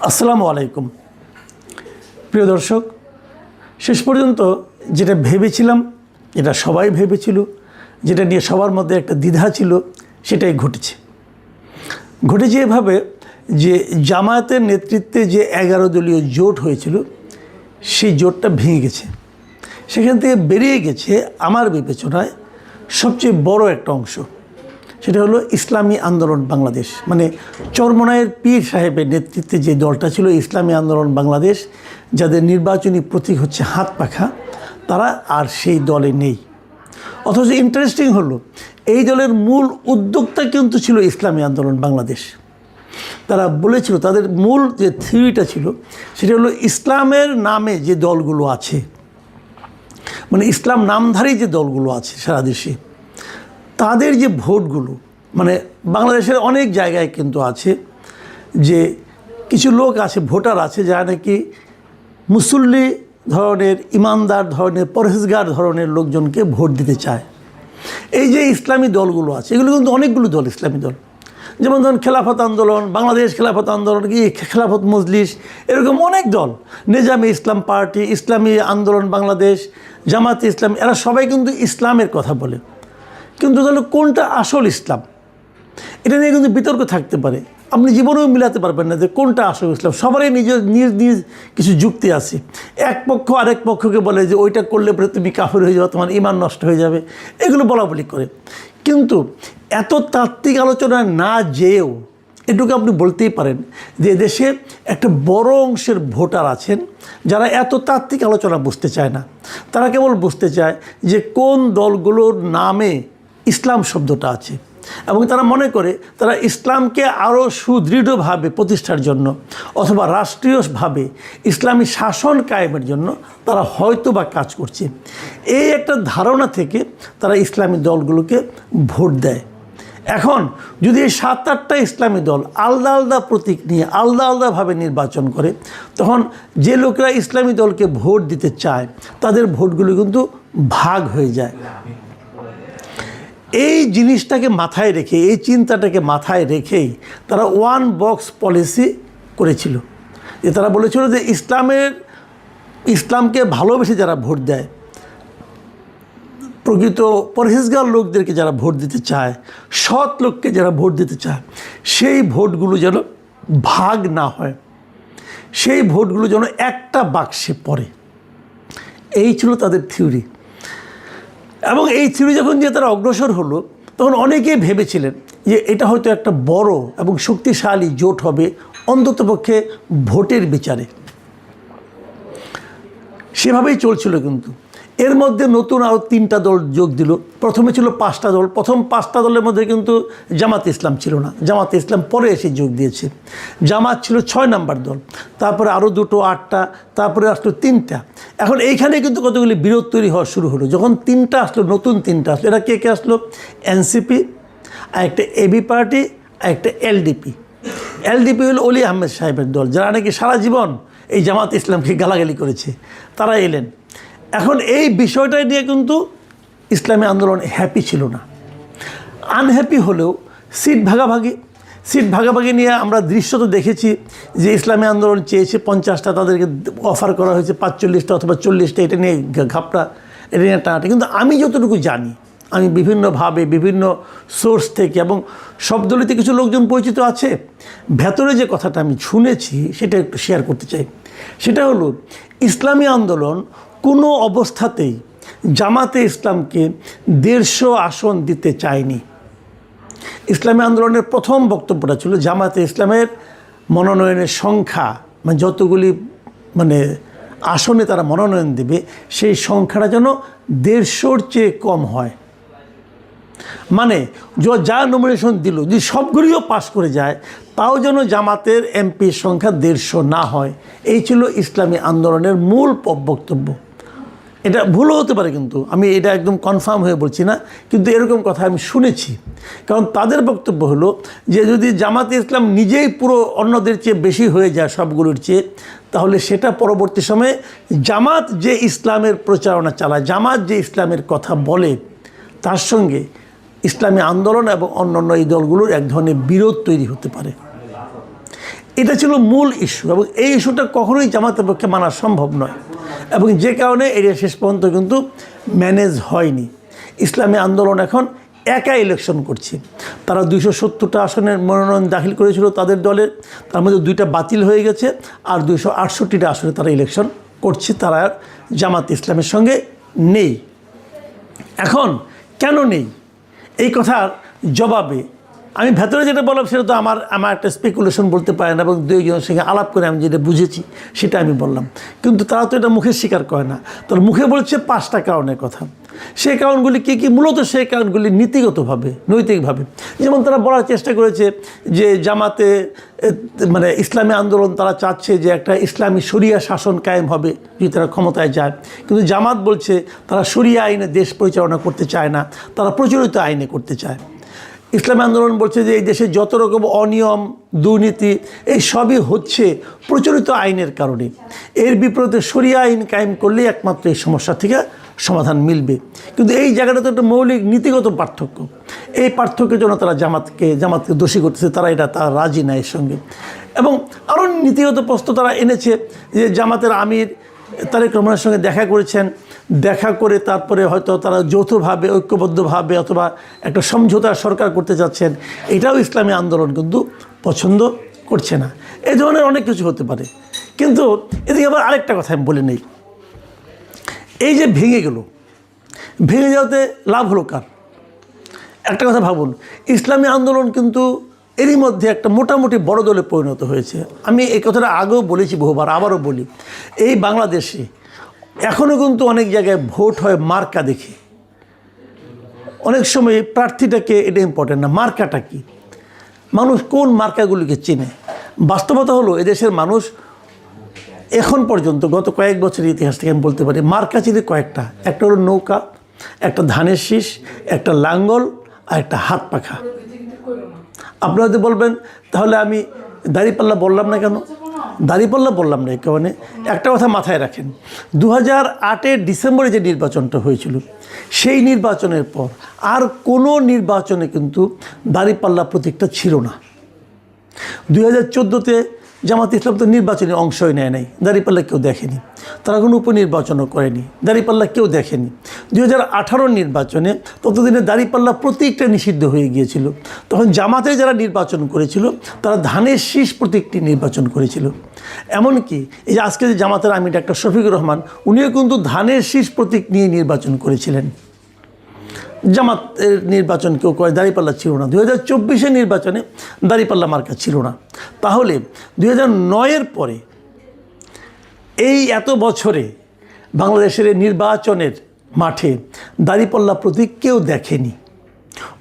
আসসালামু আলাইকুম প্রিয় দর্শক, শেষ পর্যন্ত যেটা ভেবেছিলাম, যেটা সবাই ভেবেছিল, যেটা নিয়ে সবার মধ্যে একটা দ্বিধা ছিল, সেটাই ঘটেছে এভাবে যে জামায়াতের নেতৃত্বে যে 11 দলীয় জোট হয়েছিল, সেই জোটটা ভেঙে গেছে। সেখান থেকে বেরিয়ে গেছে আমার বিবেচনায় সবচেয়ে বড় একটা অংশ, সেটা হলো ইসলামী আন্দোলন বাংলাদেশ। মানে চরমোনাইয়ের পীর সাহেবের নেতৃত্বে যে দলটা ছিল ইসলামী আন্দোলন বাংলাদেশ, যাদের নির্বাচনী প্রতীক হচ্ছে হাত পাখা, তারা আর সেই দলে নেই। অথচ ইন্টারেস্টিং হলো, এই দলের মূল উদ্যোক্তা কিন্তু ছিল ইসলামী আন্দোলন বাংলাদেশ। তারা বলেছিল, তাদের মূল যে থিওরিটা ছিল সেটা হলো ইসলামের নামে যে দলগুলো আছে, মানে ইসলাম নামধারী যে দলগুলো আছে সারা দেশে, তাদের যে ভোটগুলো, মানে বাংলাদেশের অনেক জায়গায় কিন্তু আছে যে কিছু লোক আছে, ভোটার আছে, যারা নাকি মুসল্লি ধরনের, ইমানদার ধরনের, পরহেজগার ধরনের লোকজনকে ভোট দিতে চায়। এই যে ইসলামী দলগুলো আছে, এগুলো কিন্তু অনেকগুলো দল, ইসলামী দল, যেমন ধরুন খেলাফত আন্দোলন বাংলাদেশ, খেলাফত আন্দোলন, খেলাফত মজলিস, এরকম অনেক দল, নিজামী ইসলাম পার্টি, ইসলামী আন্দোলন বাংলাদেশ, জামাতে ইসলাম, এরা সবাই কিন্তু ইসলামের কথা বলে। কিন্তু তাহলে কোনটা আসল ইসলাম, এটা নিয়ে কিন্তু বিতর্ক থাকতে পারে। আপনি জীবনেও মিলাতে পারবেন না যে কোনটা আসল ইসলাম। সবারই নিজ নিজ কিছু যুক্তি আছে। এক পক্ষ আরেক পক্ষকে বলে যে ওইটা করলে পরে তুমি কাফের হয়ে যাবে, তোমার ঈমান নষ্ট হয়ে যাবে, এগুলো বলাবলি করে। কিন্তু এত তাত্ত্বিক আলোচনা না যেয়েও এটুকু আপনি বলতেই পারেন যে দেশে একটা বড় অংশের ভোটার আছেন যারা এত তাত্ত্বিক আলোচনা বুঝতে চায় না। তারা কেবল বুঝতে চায় যে কোন দলগুলোর নামে ইসলাম শব্দটা আছে, এবং তারা মনে করে তারা ইসলামকে আরও সুদৃঢ়ভাবে প্রতিষ্ঠার জন্য অথবা রাষ্ট্রীয়ভাবে ইসলামী শাসন কায়েমের জন্য তারা হয়তো বা কাজ করছে। এই একটা ধারণা থেকে তারা ইসলামী দলগুলোকে ভোট দেয়। এখন যদি এই 7-8টা ইসলামী দল আলাদা আলাদা প্রতীক নিয়ে আলাদা আলাদাভাবে নির্বাচন করে, তখন যে লোকেরা ইসলামী দলকে ভোট দিতে চায় তাদের ভোটগুলো কিন্তু ভাগ হয়ে যায়। এই জিনিসটাকে মাথায় রেখে, এই চিন্তাটাকে মাথায় রেখেই তারা ওয়ান বক্স পলিসি করেছিল। যে তারা বলেছিল যে ইসলামকে ভালোবেসে যারা ভোট দেয়, প্রকৃত পরহেজগার লোকদেরকে যারা ভোট দিতে চায়, সৎ লোককে যারা ভোট দিতে চায়, সেই ভোটগুলো যেন ভাগ না হয়, সেই ভোটগুলো যেন একটা বাক্সে পড়ে। এই ছিল তাদের থিওরি। এবং এই থিওরি যখন যে তারা অগ্রসর হলো, তখন অনেকেই ভেবেছিলেন যে এটা হয়তো একটা বড় এবং শক্তিশালী জোট হবে, অন্ততপক্ষে ভোটের বিচারে। সেভাবেই চলছিল। কিন্তু এর মধ্যে নতুন আরও 3টা দল যোগ দিল। প্রথমে ছিল 5টা দল। প্রথম 5টা দলের মধ্যে কিন্তু জামাতে ইসলাম ছিল না, জামাতে ইসলাম পরে এসে যোগ দিয়েছে। জামাত ছিল 6 নাম্বার দল, তারপরে আরও 2টো 8টা, তারপরে আসলো 3টা। এখন এইখানে কিন্তু কতগুলি বিরোধ তৈরি হওয়া শুরু হলো। যখন 3টা আসলো, নতুন 3টা আসলো, এরা কে কে আসলো? এনসিপি, আর একটা এবি পার্টি, আর একটা এলডিপি। এলডিপি হলো অলি আহমেদ সাহেবের দল, যারা নাকি সারা জীবন এই জামাত ইসলামকে গালাগালি করেছে, তারা এলেন। এখন এই বিষয়টা নিয়ে কিন্তু ইসলামী আন্দোলন হ্যাপি ছিল না। আনহ্যাপি হলেও সিট ভাগাভাগি নিয়ে আমরা দৃশ্য তো দেখেছি যে ইসলামী আন্দোলন চেয়েছে 50টা, তাদেরকে অফার করা হয়েছে 45টা অথবা 40টা। এটা নিয়ে ঘাপটা, এটা নিয়ে টানাটা। কিন্তু আমি যতটুকু জানি, আমি বিভিন্নভাবে বিভিন্ন সোর্স থেকে, এবং সব দলিতে কিছু লোকজন পরিচিত আছে, ভেতরে যে কথাটা আমি শুনেছি সেটা একটু শেয়ার করতে চাই। সেটা হলো, ইসলামী আন্দোলন কোনো অবস্থাতেই জামাতে ইসলামকে 150 আসন দিতে চায়নি। ইসলামী আন্দোলনের প্রথম বক্তব্যটা ছিল জামাতে ইসলামের মনোনয়নের সংখ্যা, মানে যতগুলি আসনে তারা মনোনয়ন দেবে, সেই সংখ্যাটা যেন 150-র চেয়ে কম হয়। মানে যা নমিনেশন দিল, যদি সবগুলিও পাস করে যায়, তাও যেন জামাতের এমপির সংখ্যা 150 না হয়। এই ছিল ইসলামী আন্দোলনের মূল বক্তব্য। এটা ভুলও হতে পারে, কিন্তু আমি এটা একদম কনফার্ম হয়ে বলছি না, কিন্তু এরকম কথা আমি শুনেছি। কারণ তাদের বক্তব্য হলো যে যদি জামাতে ইসলাম নিজেই পুরো অন্যদের চেয়ে বেশি হয়ে যায় সবগুলোর চেয়ে, তাহলে সেটা পরবর্তী সময়ে জামাত যে ইসলামের প্রচারণা চালায়, জামাত যে ইসলামের কথা বলে, তার সঙ্গে ইসলামী আন্দোলন এবং অন্যান্য এই দলগুলোর এক ধরনের বিরোধ তৈরি হতে পারে। এটা ছিল মূল ইস্যু, এবং এই ইস্যুটা কখনোই জামাতের পক্ষে মানা সম্ভব নয়, এবং যে কারণে এটা শেষ পর্যন্ত কিন্তু ম্যানেজ হয়নি। ইসলামী আন্দোলন এখন একা ইলেকশন করছে। তারা 270টা আসনের মনোনয়ন দাখিল করেছিল তাদের দলের, তার মধ্যে 2টা বাতিল হয়ে গেছে, আর 268টা আসনে তারা ইলেকশন করছে। তারা জামাত ইসলামের সঙ্গে নেই। এখন কেন নেই এই কথার জবাবে আমি ভেতরে যেটা বললাম সেটা তো আমার একটা স্পেকুলেশন বলতে পারে না, এবং দুইজনের সঙ্গে আলাপ করে আমি যেটা বুঝেছি সেটা আমি বললাম। কিন্তু তারা তো এটা মুখে স্বীকার করে না। তার মুখে বলছে 5টা কারণের কথা। সেই কারণগুলি কী কী? মূলত সেই কারণগুলি নীতিগতভাবে, নৈতিকভাবে। যেমন তারা বলার চেষ্টা করেছে যে জামাতে মানে ইসলামী আন্দোলন তারা চাচ্ছে যে একটা ইসলামী শরিয়া শাসন কায়েম হবে যদি তারা ক্ষমতায় যায়, কিন্তু জামাত বলছে তারা শরিয়া আইনে দেশ পরিচালনা করতে চায় না, তারা প্রচলিত আইনে করতে চায়। ইসলামী আন্দোলন বলছে যে এই দেশে যত রকম অনিয়ম, দুর্নীতি, এই সবই হচ্ছে প্রচলিত আইনের কারণে। এর বিপরীতে শরিয়া আইন কায়েম করলেই একমাত্র এই সমস্যা থেকে সমাধান মিলবে। কিন্তু এই জায়গাটা তো একটা মৌলিক নীতিগত পার্থক্য। এই পার্থক্যের জন্য তারা জামাতকে দোষী করতেছে। তারা রাজি না এর সঙ্গে। এবং আরও নীতিগত প্রশ্ন তারা এনেছে যে জামাতের আমির তারেক রহমানের সঙ্গে দেখা করেছেন, দেখা করে তারপরে হয়তো তারা যৌথভাবে, ঐক্যবদ্ধভাবে অথবা একটা সমঝোতা সরকার করতে যাচ্ছেন। এটাও ইসলামী আন্দোলন কিন্তু পছন্দ করছে না। এই ধরনের অনেক কিছু হতে পারে। কিন্তু এদিকে আবার আরেকটা কথা আমি বলে নেই, এই যে ভেঙে গেল, ভেঙে যাওয়াতে লাভ হলো কার? একটা কথা ভাবুন, ইসলামী আন্দোলন কিন্তু এরই মধ্যে একটা মোটামুটি বড় দলে পরিণত হয়েছে। আমি এই কথাটা আগেও বলেছি বহুবার, আবারও বলি, এই বাংলাদেশে এখনও কিন্তু অনেক জায়গায় ভোট হয় মার্কা দেখে। অনেক সময় প্রার্থীটাকে এটা ইম্পর্টেন্ট না, মার্কাটা কি, মানুষ কোন মার্কাগুলিকে চেনে। বাস্তবতা হলো এদেশের মানুষ এখন পর্যন্ত গত কয়েক বছরের ইতিহাস থেকে আমি বলতে পারি মার্কা চিনি কয়েকটা। একটা হলো নৌকা, একটা ধানের শীষ, একটা লাঙ্গল, আর একটা হাত পাখা। আপনারা যদি বলবেন তাহলে আমি দাঁড়িপাল্লা বললাম না কেন? দাঁড়িপাল্লা বললাম না এই কারণে, একটা কথা মাথায় রাখেন, 2008-এর ডিসেম্বরে যে নির্বাচনটা হয়েছিল সেই নির্বাচনের পর আর কোনো নির্বাচনে কিন্তু দাঁড়িপাল্লা প্রতীকটা ছিল না। 2014-তে জামাত ইসলাম তো নির্বাচনে অংশই নেয় নাই, দাঁড়িপাল্লা কেউ দেখেনি। তারা কোনো উপনির্বাচনও করেনি, দাঁড়িপাল্লা কেউ দেখেনি। 2018 নির্বাচনে ততদিনে দাঁড়িপাল্লা প্রতীকটা নিষিদ্ধ হয়ে গিয়েছিল। তখন জামাতে যারা নির্বাচন করেছিল তারা ধানের শীষ প্রতীকটি নির্বাচন করেছিল। এমনকি এই যে আজকে যে জামাতের আমির ডাক্তার শফিকুর রহমান, উনিও কিন্তু ধানের শীষ প্রতীক নিয়ে নির্বাচন করেছিলেন। জামাতের নির্বাচন কেউ করে, দাঁড়িপাল্লা ছিল না। 2024-এর নির্বাচনে দাঁড়িপাল্লা মার্কা ছিল না। তাহলে 2009-এর পরে এই এত বছরে বাংলাদেশের নির্বাচনের মাঠে দাঁড়িপাল্লা প্রতীক কেউ দেখেনি।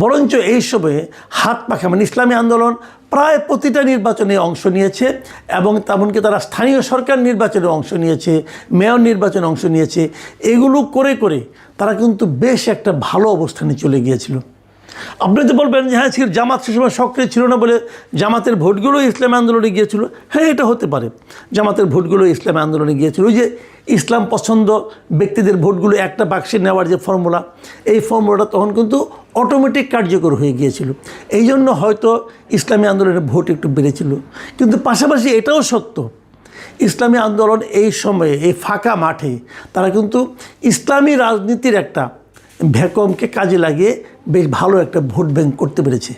বরঞ্চ এই সময়ে হাত পাখা মানে ইসলামী আন্দোলন প্রায় প্রতিটা নির্বাচনে অংশ নিয়েছে, এবং তেমনকি তারা স্থানীয় সরকার নির্বাচনে অংশ নিয়েছে, মেয়র নির্বাচনে অংশ নিয়েছে। এগুলো করে করে তারা কিন্তু বেশ একটা ভালো অবস্থানে চলে গিয়েছিল। আপনি তো বলবেন যে হ্যাঁ জামাত সে সময় সক্রিয় ছিল না বলে জামাতের ভোটগুলো ইসলামী আন্দোলনে গিয়েছিল। হ্যাঁ, এটা হতে পারে, জামাতের ভোটগুলো ইসলামী আন্দোলনে গিয়েছিল। ওই যে ইসলাম পছন্দ ব্যক্তিদের ভোটগুলো একটা বাক্সে নেওয়ার যে ফর্মুলা, এই ফর্মুলাটা তখন কিন্তু অটোমেটিক কার্যকর হয়ে গিয়েছিল। এই জন্য হয়তো ইসলামী আন্দোলনের ভোট একটু বেড়েছিল। কিন্তু পাশাপাশি এটাও সত্য, ইসলামী আন্দোলন এই সময়ে এই ফাঁকা মাঠে তারা কিন্তু ইসলামী রাজনীতির একটা ভ্যাকুয়ামকে কাজে লাগিয়ে বেশ ভালো একটা ভোট ব্যাংক করতে পেরেছে।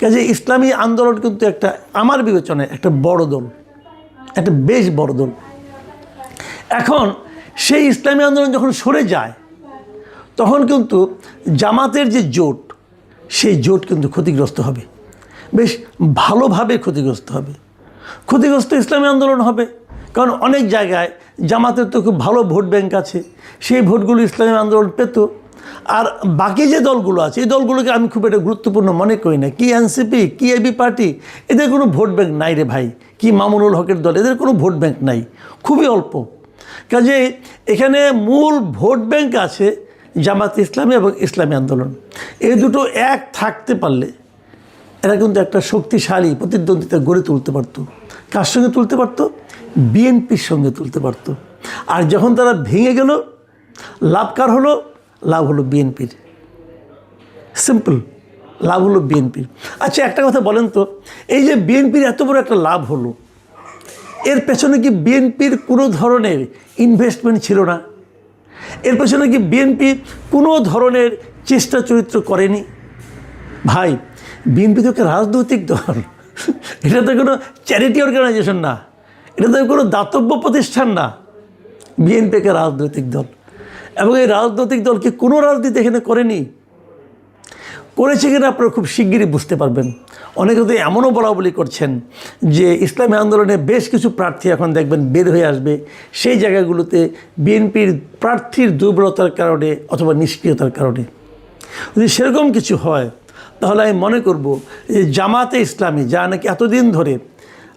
কাজে ইসলামী আন্দোলন কিন্তু একটা, আমার বিবেচনায় একটা বড় দল, একটা বেশ বড় দল। এখন সেই ইসলামী আন্দোলন যখন সরে যায় তখন কিন্তু জামাতের যে জোট, সেই জোট কিন্তু ক্ষতিগ্রস্ত হবে, বেশ ভালোভাবে ক্ষতিগ্রস্ত হবে। ক্ষতিগ্রস্ত ইসলামী আন্দোলন হবে, কারণ অনেক জায়গায় জামাতের তো খুব ভালো ভোট ব্যাংক আছে, সেই ভোটগুলো ইসলামী আন্দোলন পেত। আর বাকি যে দলগুলো আছে এই দলগুলোকে আমি খুব একটা গুরুত্বপূর্ণ মনে করি না। কি এনসিপি, কি এবি পার্টি, এদের কোনো ভোট ব্যাংক নাই রে ভাই। কি মামুনুল হকের দল, এদের কোনো ভোট ব্যাংক নাই, খুবই অল্প। কাজে এখানে মূল ভোট ব্যাংক আছে জামাত ইসলামী এবং ইসলামী আন্দোলন। এই দুটো এক থাকতে পারলে এরা কিন্তু একটা শক্তিশালী প্রতিদ্বন্দ্বিতা গড়ে তুলতে পারত। কার সঙ্গে তুলতে পারত? বিএনপির সঙ্গে তুলতে পারত। আর যখন তারা ভেঙে গেল, লাভ কার হলো? লাভ হলো বিএনপির। সিম্পল। লাভ হলো বিএনপির। আচ্ছা, একটা কথা বলেন তো, এই যে বিএনপির এত বড় একটা লাভ হলো, এর পেছনে কি বিএনপির কোনো ধরনের ইনভেস্টমেন্ট ছিল না? এর পেছনে কি বিএনপি কোনো ধরনের চেষ্টা চরিত্র করেনি? ভাই, বিএনপি তো একটা রাজনৈতিক দল, এটা তো কোনো চ্যারিটি অর্গানাইজেশন না, এটা তো কোনো দাতব্য প্রতিষ্ঠান না। বিএনপি একটা রাজনৈতিক দল, এবং এই রাজনৈতিক দল কি কোনো রাজনীতি এখানে করেনি? করেছে কিনা আপনারা খুব শিগগিরই বুঝতে পারবেন। অনেকে তো এমনও বলা বলি করছেন যে ইসলামী আন্দোলনে বেশ কিছু প্রার্থী এখন দেখবেন বের হয়ে আসবে, সেই জায়গাগুলোতে বিএনপির প্রার্থীর দুর্বলতার কারণে অথবা নিষ্ক্রিয়তার কারণে। যদি সেরকম কিছু হয় তাহলে আমি মনে করব যে জামাতে ইসলামী, যা নাকি এতদিন ধরে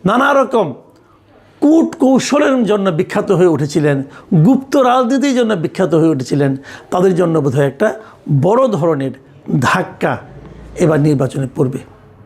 নানা রকম কূট কৌশলের জন্য বিখ্যাত হয়ে উঠেছিলেন, গুপ্ত রাজনীতির জন্য বিখ্যাত হয়ে উঠেছিলেন, তাদের জন্য বোধহয় একটা বড় ধরনের ধাক্কা এবার নির্বাচনে পড়বে।